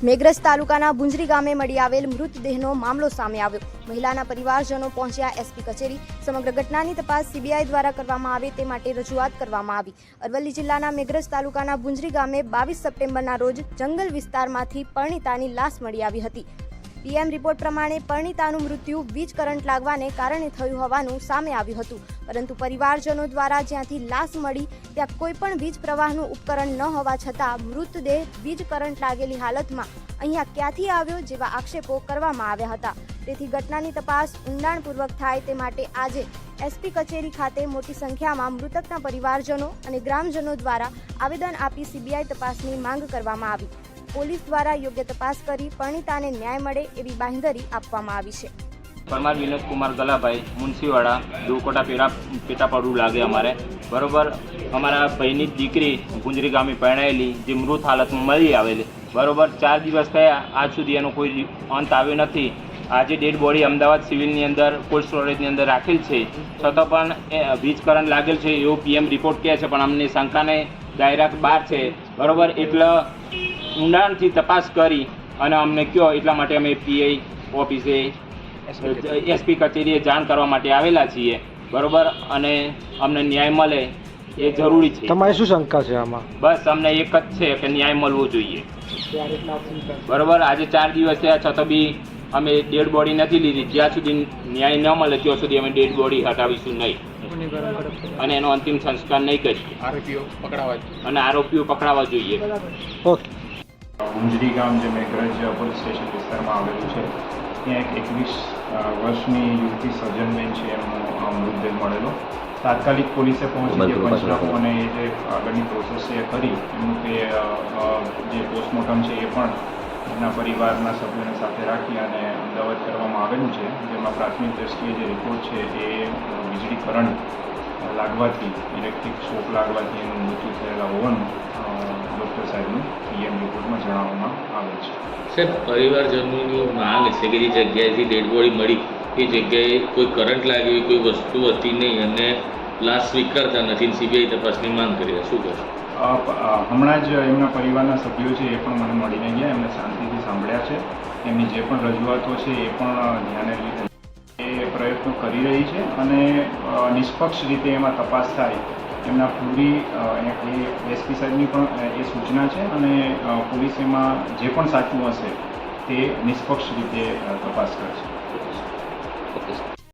મેઘરજ તાલુકાના ભુંજરી ગામે મળી આવેલ મૃતદેહનો મામલો સામે આવ્યો। મહિલાના પરિવારજનો પહોંચ્યા એસપી કચેરી। સમગ્ર ઘટનાની તપાસ સીબીઆઈ દ્વારા કરવામાં આવે તે માટે રજૂઆત કરવામાં આવી। અરવલ્લી જિલ્લાના મેઘરજ તાલુકાના ભુંજરી ગામે 22 સપ્ટેમ્બરના રોજ જંગલ વિસ્તારમાંથી પરણિતાની લાશ મળી આવી હતી। પીએમ રિપોર્ટ પ્રમાણે પરણિતાનું મૃત્યુ વીજ કરંટ લાગવાને કારણે થયું હોવાનું સામે આવ્યું હતું, પરંતુ પરિવારજનો દ્વારા જ્યાંથી લાશ મળી ત્યાં કોઈ પણ વીજ પ્રવાહનું ઉપકરણ ન હોવા છતાં મૃતદેહ વીજ કરંટ લાગેલી હાલતમાં અહીંયા ક્યાંથી આવ્યો જેવા આક્ષેપો કરવામાં આવ્યા હતા। તેથી ઘટનાની તપાસ ઊંડાણપૂર્વક થાય તે માટે આજે એસપી કચેરી ખાતે મોટી સંખ્યામાં મૃતકના પરિવારજનો અને ગ્રામજનો દ્વારા આવેદન આપી સીબીઆઈ તપાસની માંગ કરવામાં આવી। પોલીસ દ્વારા યોગ્ય તપાસ કરી પરણિતાને ન્યાય મળે એવી બાંહેધરી આપવામાં આવી છે। પરમાર વિનોદ કુમાર ગલાભાઈ મુનસીવાડા દુકોટા પેટાપડું લાગે અમારે બરોબર। અમારા ભાઈની દીકરી ભુંજરી ગામે પરણાયેલી જે મૃત હાલતમાં મળી આવેલી બરોબર। 4 દિવસ થયા આજ સુધી એનો કોઈ અંત આવ્યો નથી। આજે ડેડ બોડી અમદાવાદ સિવિલની અંદર કોલ્ડ સ્ટોરેજની અંદર રાખેલ છે, છતાં પણ વીજ કરંટ લાગેલ છે એવો પીએમ રિપોર્ટ કહે છે, પણ અમને શંકાને દાયરા બહાર છે બરોબર। એટલે ઊંડાણથી તપાસ કરી અને અમને કહો એટલા માટે અમે પીઆઈ ઓફિસે એસપી કચેરીએ જાણ કરવા માટે આવેલા છીએ બરોબર। અને અમને ન્યાય મળે એ જરૂરી છે। તમારી શું શંકા છે આમાં? બસ અમને એક જ છે કે ન્યાય મળવો જોઈએ બરોબર। આજે 4 દિવસ થયા છતાં બી અમે ડેડ બોડી નથી લીધી। જ્યાં સુધી ન્યાય ન મળે ત્યાં સુધી અમે ડેડ બોડી હટાવીશું નહીં અને એનો અંતિમ સંસ્કાર નહીં કરીએ અને આરોપીઓ પકડાવા જોઈએ। ભુંજરી ગામ જે મેઘરજ પોલીસ સ્ટેશન વિસ્તારમાં આવેલું છે, ત્યાં એક 21 વર્ષની યુવતી સજનબેન છે, એમનો મૃતદેહ મળેલો। તાત્કાલિક પોલીસે પહોંચી જે પંચનામો અને એ જે આગળની પ્રોસેસ છે એ કરી એમનું તે જે પોસ્ટમોર્ટમ છે એ પણ એમના પરિવારના સભ્યોને સાથે રાખી અને અમદાવાદ કરવામાં આવેલું છે, જેમાં પ્રાથમિક દ્રષ્ટિએ જે રિપોર્ટ છે એ વીજળી કરંટ લાગવાથી ઇલેક્ટ્રિક શોક લાગવાથી એનું મૃત્યુ થયેલા હોવાનું ડૉક્ટર સાહેબનું પીએમ રિપોર્ટમાં જણાવવામાં આવે છે। સાહેબ, પરિવારજનોની માંગ છે કે જે જગ્યાએથી ડેડ બોડી મળી એ જગ્યાએ કોઈ કરંટ લાગી કોઈ વસ્તુ હતી નહીં અને લાશ સ્વીકારતા નથી, સીબીઆઈ તપાસની માંગ કરી રહ્યા, શું કહેશો? હમણાં જ એમના પરિવારના સભ્યો છે એ પણ મને મળીને ગયા, એમને શાંતિથી સાંભળ્યા છે, એમની જે પણ રજૂઆતો છે એ પણ ધ્યાને લીધી એ પ્રયત્નો કરી રહી છે અને નિષ્પક્ષ રીતે એમાં તપાસ થાય એમના પૂરી એસપી સાહેબની પણ એ સૂચના છે અને પોલીસ એમાં જે પણ સાચું હશે તે નિષ્પક્ષ રીતે તપાસ કરશે।